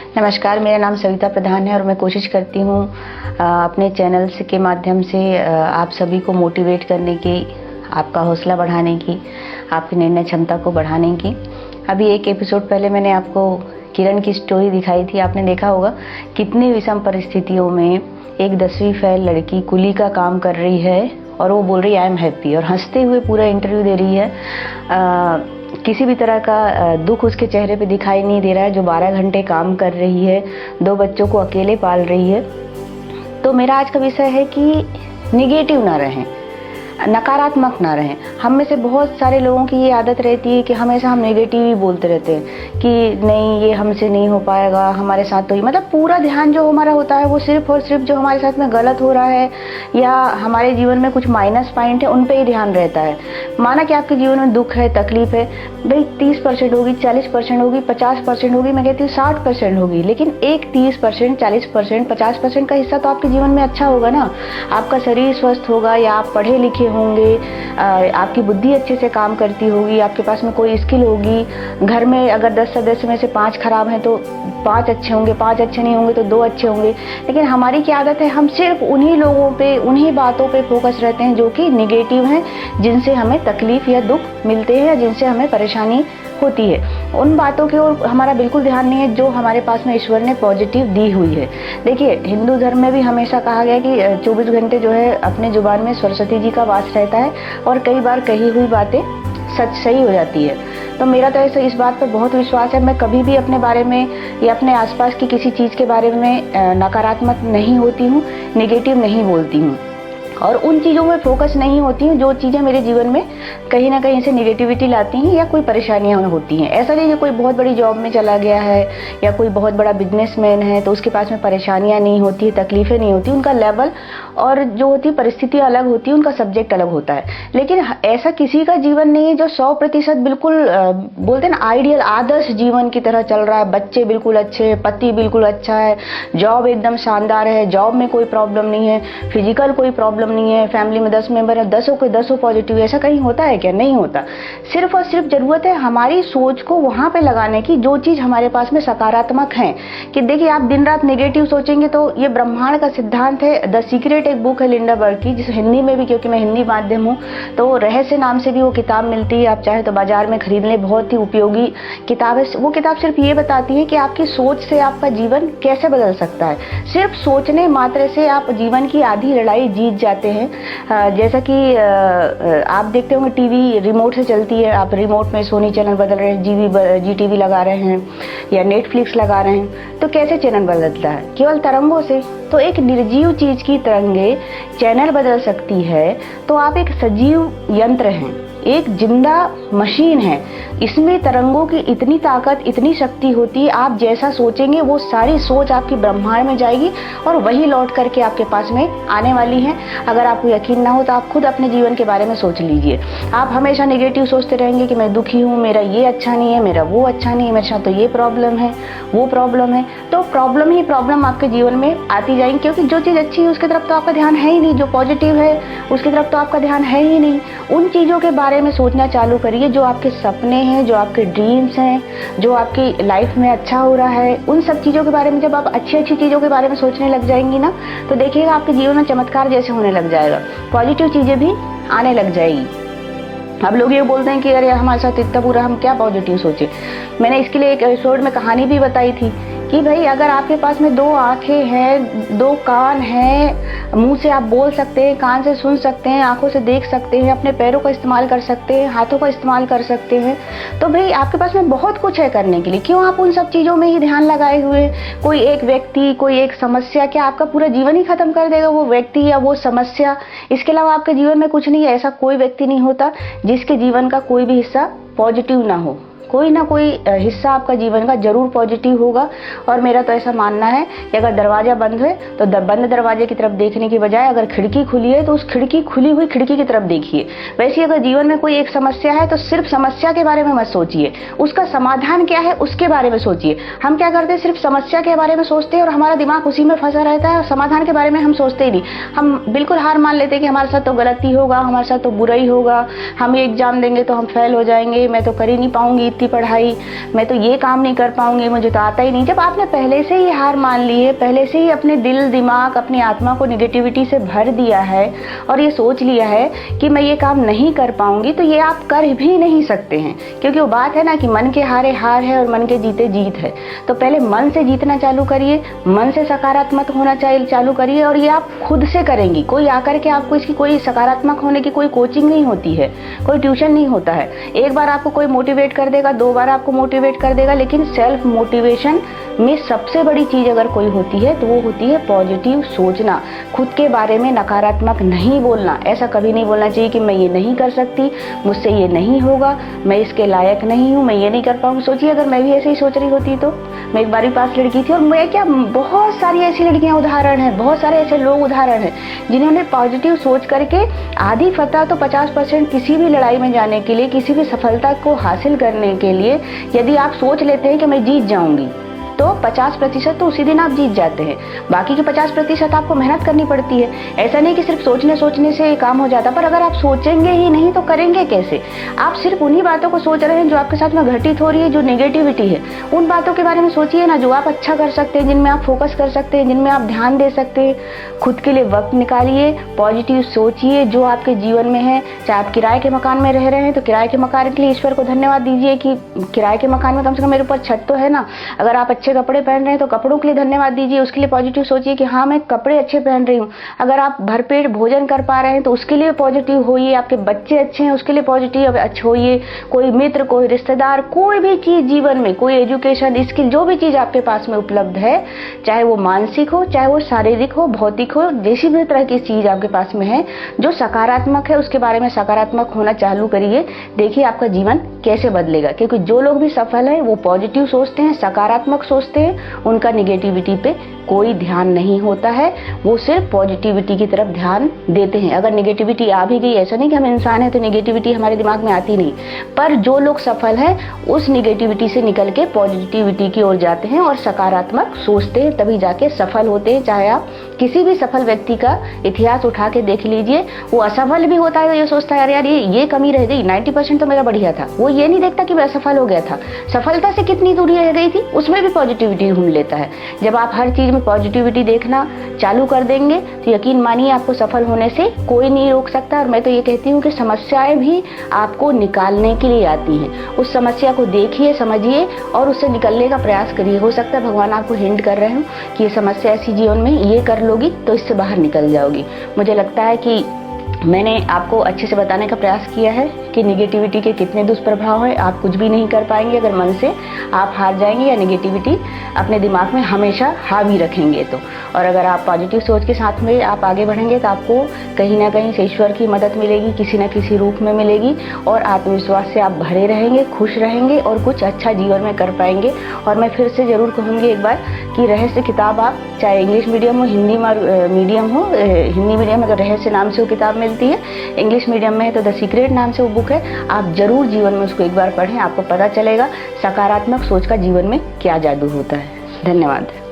नमस्कार, मेरा नाम सविता प्रधान है और मैं कोशिश करती हूँ अपने चैनल्स के माध्यम से आप सभी को मोटिवेट करने की, आपका हौसला बढ़ाने की, आपकी निर्णय क्षमता को बढ़ाने की। अभी एक एपिसोड पहले मैंने आपको किरण की स्टोरी दिखाई थी। आपने देखा होगा कितनी विषम परिस्थितियों में एक 10वीं फेल लड़की कुली का काम कर रही है और वो बोल रही है आई एम हैप्पी, और हंसते हुए पूरा इंटरव्यू दे रही है। किसी भी तरह का दुख उसके चेहरे पे दिखाई नहीं दे रहा है। जो 12 घंटे काम कर रही है, 2 बच्चों को अकेले पाल रही है। तो मेरा आज का विषय है कि निगेटिव ना रहें, नकारात्मक ना रहें। हम में से बहुत सारे लोगों की ये आदत रहती है कि हमेशा हम नेगेटिव ही बोलते रहते हैं कि नहीं ये हमसे नहीं हो पाएगा, हमारे साथ तो ही, मतलब पूरा ध्यान जो हमारा होता है वो सिर्फ और सिर्फ जो हमारे साथ में गलत हो रहा है या हमारे जीवन में कुछ माइनस पॉइंट है उन पे ही ध्यान रहता है। माना कि आपके जीवन में दुख है, तकलीफ है, भाई 30% होगी, 40% होगी, 50% होगी, मैं कहती हूँ 60% होगी, लेकिन एक 30%, 40%, 50% का हिस्सा तो आपके जीवन में अच्छा होगा ना। आपका शरीर स्वस्थ होगा या आप पढ़े लिखे होंगे, आपकी बुद्धि अच्छे से काम करती होगी, आपके पास में कोई स्किल होगी। घर में अगर 10 सदस्य में से 5 खराब हैं तो 5 अच्छे होंगे, 5 अच्छे नहीं होंगे तो 2 अच्छे होंगे। लेकिन हमारी क्या आदत है, हम सिर्फ उन्हीं लोगों पे, उन्हीं बातों पे फोकस रहते हैं जो कि निगेटिव हैं, जिनसे हमें तकलीफ या दुख मिलते हैं या जिनसे हमें परेशानी होती है। उन बातों की ओर हमारा बिल्कुल ध्यान नहीं है जो हमारे पास में ईश्वर ने पॉजिटिव दी हुई है। देखिए, हिंदू धर्म में भी हमेशा कहा गया कि 24 घंटे जो है अपने जुबान में सरस्वती जी का वास रहता है और कई बार कही हुई बातें सही हो जाती है। तो मेरा तो ऐसा इस बात पर बहुत विश्वास है। मैं कभी भी अपने बारे में या अपने आसपास की किसी चीज़ के बारे में नकारात्मक नहीं होती हूँ, नेगेटिव नहीं बोलती हूँ और उन चीज़ों में फोकस नहीं होती हूँ जो चीज़ें मेरे जीवन में कहीं ना कहीं से निगेटिविटी लाती हैं या कोई परेशानियाँ होती हैं। ऐसा नहीं कि कोई बहुत बड़ी जॉब में चला गया है या कोई बहुत बड़ा बिजनेसमैन है तो उसके पास में परेशानियाँ नहीं होती, तकलीफ़ें नहीं होती। उनका लेवल और जो होती परिस्थितियाँ अलग होती है, उनका सब्जेक्ट अलग होता है। लेकिन ऐसा किसी का जीवन नहीं है जो 100% बिल्कुल बोलते हैं ना आइडियल, आदर्श जीवन की तरह चल रहा है। बच्चे बिल्कुल अच्छे, पति बिल्कुल अच्छा है, जॉब एकदम शानदार है, जॉब में कोई प्रॉब्लम नहीं है, फिजिकल कोई प्रॉब्लम नहीं है, फैमिली में 10 मेंबर है, 10 के 10 पॉजिटिव। ऐसा कहीं होता है क्या? नहीं होता। सिर्फ और सिर्फ जरूरत है हमारी सोच को वहां पे लगाने की जो चीज हमारे पास में सकारात्मक है। कि देखिए, आप दिन रात नेगेटिव सोचेंगे तो ये ब्रह्मांड का सिद्धांत है। द सीक्रेट एक बुक है लिंडा बर्ग की, जिस हिंदी में भी, क्योंकि मैं हिंदी माध्यम हूँ तो रहस्य नाम से भी वो किताब मिलती है, आप चाहे तो बाजार में खरीद लें। बहुत ही उपयोगी किताब है वो। किताब सिर्फ ये बताती है कि आपकी सोच से आपका जीवन कैसे बदल सकता है। सिर्फ सोचने मात्र से आप जीवन की आधी लड़ाई जीत जाते हैं। जैसा कि आप देखते होंगे टीवी रिमोट से चलती है, आप रिमोट में सोनी चैनल बदल रहे हैं, जी टीवी लगा रहे हैं या नेटफ्लिक्स लगा रहे हैं, तो कैसे चैनल बदलता है? केवल तरंगों से। तो एक निर्जीव चीज की तरंगे चैनल बदल सकती है, तो आप एक सजीव यंत्र हैं, एक जिंदा मशीन है। इसमें तरंगों की इतनी ताकत, इतनी शक्ति होती है। आप जैसा सोचेंगे वो सारी सोच आपकी ब्रह्मांड में जाएगी और वही लौट करके आपके पास में आने वाली है। अगर आपको यकीन ना हो तो आप खुद अपने जीवन के बारे में सोच लीजिए। आप हमेशा नेगेटिव सोचते रहेंगे कि मैं दुखी हूँ, मेरा ये अच्छा नहीं है, मेरा वो अच्छा नहीं है, मेरे साथ तो ये प्रॉब्लम है, वो प्रॉब्लम है, तो प्रॉब्लम ही प्रॉब्लम आपके जीवन में आती जाएंगी। क्योंकि जो चीज़ अच्छी है उसकी तरफ तो आपका ध्यान है ही नहीं, जो पॉजिटिव है उसकी तरफ तो आपका ध्यान है ही नहीं। उन चीज़ों के बारे में सोचना चालू करिए जो आपके सपने हैं, जो आपके ड्रीम्स हैं, जो आपकी लाइफ में अच्छा हो रहा है। उन सब चीज़ों के बारे में जब आप अच्छी अच्छी चीज़ों के बारे में सोचने लग जाएंगी ना, तो देखिएगा आपके जीवन में चमत्कार जैसे होने लग जाएगा, पॉजिटिव चीज़ें भी आने लग जाएगी। अब लोग ये बोलते हैं कि अरे हमारे साथ इतना बुरा, हम क्या पॉजिटिव सोचे। मैंने इसके लिए एक एपिसोड में कहानी भी बताई थी कि भाई अगर आपके पास में 2 आंखें हैं, 2 कान हैं, मुंह से आप बोल सकते हैं, कान से सुन सकते हैं, आंखों से देख सकते हैं, अपने पैरों का इस्तेमाल कर सकते हैं, हाथों का इस्तेमाल कर सकते हैं, तो भाई आपके पास में बहुत कुछ है करने के लिए। क्यों आप उन सब चीज़ों में ही ध्यान लगाए हुए? कोई एक व्यक्ति, कोई एक समस्या क्या आपका पूरा जीवन ही खत्म कर देगा, वो व्यक्ति या वो समस्या? इसके अलावा आपके जीवन में कुछ नहीं है। ऐसा कोई व्यक्ति नहीं होता जिसके जीवन का कोई भी हिस्सा पॉजिटिव ना हो। कोई ना कोई हिस्सा आपका जीवन का जरूर पॉजिटिव होगा। और मेरा तो ऐसा मानना है कि अगर दरवाजा बंद है तो बंद दरवाजे की तरफ देखने की बजाय अगर खिड़की खुली है तो उस खिड़की, खुली हुई खिड़की की तरफ देखिए। वैसे अगर जीवन में कोई एक समस्या है तो सिर्फ समस्या के बारे में मत सोचिए, उसका समाधान क्या है उसके बारे में सोचिए। हम क्या करते हैं, सिर्फ समस्या के बारे में सोचते हैं और हमारा दिमाग उसी में फंसा रहता है और समाधान के बारे में हम सोचते ही नहीं। हम बिल्कुल हार मान लेते हैं कि हमारे साथ तो गलती होगा, हमारे साथ तो बुरा ही होगा, हम ये एग्जाम देंगे तो हम फेल हो जाएंगे, मैं तो कर ही नहीं पाऊंगी, इतनी पढ़ाई, मैं तो ये काम नहीं कर पाऊंगी, मुझे तो आता ही नहीं। जब आपने पहले से ही हार मान ली है, पहले से ही अपने दिल दिमाग अपनी आत्मा को नेगेटिविटी से भर दिया है और ये सोच लिया है कि मैं ये काम नहीं कर पाऊंगी, तो ये आप कर भी नहीं सकते हैं। क्योंकि वो बात है ना कि मन के हारे हार है और मन के जीते जीत है। तो पहले मन से जीतना चालू करिए, मन से सकारात्मक होना चालू करिए, और ये आप खुद से करेंगी। कोई आकर के आपको इसकी कोई सकारात्मक होने की कोई कोचिंग नहीं होती है, कोई ट्यूशन नहीं होता है। एक बार आपको कोई मोटिवेट कर देगा, 2 बार आपको मोटिवेट कर देगा, लेकिन सेल्फ मोटिवेशन में सबसे बड़ी चीज अगर कोई होती है तो वो होती है पॉजिटिव सोचना। खुद के बारे में नकारात्मक नहीं बोलना। ऐसा कभी नहीं बोलना चाहिए कि मैं ये नहीं कर सकती, मुझसे ये नहीं होगा, मैं इसके लायक नहीं हूँ, मैं ये नहीं कर पाऊंगी। सोचिए अगर मैं भी ऐसे ही सोच रही होती तो। मैं एक 12वीं पास लड़की थी, और मैं क्या, बहुत सारी ऐसी लड़कियां उदाहरण है, बहुत सारे ऐसे लोग उदाहरण है जिन्होंने पॉजिटिव सोच करके आधी फतह तो 50% किसी भी लड़ाई में जाने के लिए, किसी भी सफलता को हासिल करने के लिए, यदि आप सोच लेते हैं कि मैं जीत जाऊंगी, तो 50% तो उसी दिन आप जीत जाते हैं। बाकी के 50% आपको मेहनत करनी पड़ती है। ऐसा नहीं कि सिर्फ सोचने से काम हो जाता। पर अगर आप सोचेंगे ही नहीं तो करेंगे कैसे? आप सिर्फ उन्हीं बातों को सोच रहे हैं जो आपके साथ में घटित हो रही है, जो नेगेटिविटी है। उन बातों के बारे में सोचिए ना जो आप अच्छा कर सकते हैं, जिनमें आप फोकस कर सकते हैं, जिनमें आप ध्यान दे सकते हैं। खुद के लिए वक्त निकालिए, पॉजिटिव सोचिए जो आपके जीवन में है। चाहे आप किराए के मकान में रह रहे हैं तो किराए के मकान के लिए ईश्वर को धन्यवाद दीजिए कि किराए के मकान में कम से कम मेरे ऊपर छत तो है ना। अगर आप अच्छे कपड़े पहन रहे हैं तो कपड़ों के लिए धन्यवाद दीजिए, उसके लिए पॉजिटिव सोचिए कि हाँ मैं कपड़े अच्छे पहन रही हूँ। अगर आप भरपेट भोजन कर पा रहे हैं तो उसके लिए पॉजिटिव होइए। आपके बच्चे अच्छे हैं उसके लिए पॉजिटिव अच्छे होइए। कोई मित्र, कोई रिश्तेदार, कोई भी चीज जीवन में, कोई एजुकेशन, स्किल, जो भी चीज आपके पास में उपलब्ध है, चाहे वो मानसिक हो, चाहे वो शारीरिक हो, भौतिक हो, जैसी भी तरह की चीज आपके पास में है जो सकारात्मक है, उसके बारे में सकारात्मक होना चालू करिए। देखिए आपका जीवन कैसे बदलेगा। क्योंकि जो लोग भी सफल हैं वो पॉजिटिव सोचते हैं, सकारात्मक सोचते हैं, उनका नेगेटिविटी पे कोई ध्यान नहीं होता है। वो सिर्फ पॉजिटिविटी की तरफ ध्यान देते हैं। अगर नेगेटिविटी आ भी गई, ऐसा नहीं कि हम इंसान हैं तो नेगेटिविटी हमारे दिमाग में आती नहीं, पर जो लोग सफल हैं उस नेगेटिविटी से निकल के पॉजिटिविटी की ओर जाते हैं और सकारात्मक सोचते हैं, तभी जाके सफल होते हैं। चाहे आप किसी भी सफल व्यक्ति का इतिहास उठा के देख लीजिए, वो असफल भी होता है, ये सोचता है यार ये कमी रह गई, 90% तो मेरा बढ़िया था। वो ये नहीं देखता कि मैं असफल हो गया था, सफलता से कितनी दूरी रह गई थी, उसमें भी पॉजिटिविटी ढूंढ लेता है। जब आप हर चीज में पॉजिटिविटी देखना चालू कर देंगे तो यकीन मानिए आपको सफल होने से कोई नहीं रोक सकता। और मैं तो ये कहती हूँ कि समस्याएं भी आपको निकालने के लिए आती हैं। उस समस्या को देखिए, समझिए और उससे निकलने का प्रयास करिए। हो सकता है भगवान आपको हिंट कर रहे हो कि ये समस्या ऐसी जीवन में ये कर लोगी तो इससे बाहर निकल जाओगी। मुझे लगता है कि मैंने आपको अच्छे से बताने का प्रयास किया है कि नेगेटिविटी के कितने दुष्प्रभाव हैं। आप कुछ भी नहीं कर पाएंगे अगर मन से आप हार जाएंगे या नेगेटिविटी अपने दिमाग में हमेशा हावी रखेंगे तो। और अगर आप पॉजिटिव सोच के साथ में आप आगे बढ़ेंगे तो आपको कहीं ना कहीं से ईश्वर की मदद मिलेगी, किसी न किसी रूप में मिलेगी, और आत्मविश्वास से आप भरे रहेंगे, खुश रहेंगे और कुछ अच्छा जीवन में कर पाएंगे। और मैं फिर से जरूर कहूँगी एक बार कि रहस्य किताब आप चाहे इंग्लिश मीडियम हो, हिंदी मीडियम हो, हिंदी मीडियम में तो रहस्य नाम से वो किताब मिलती है, इंग्लिश मीडियम में तो द सीक्रेट नाम से वो बुक है। आप जरूर जीवन में उसको एक बार पढ़ें, आपको पता चलेगा सकारात्मक सोच का जीवन में क्या जादू होता है। धन्यवाद।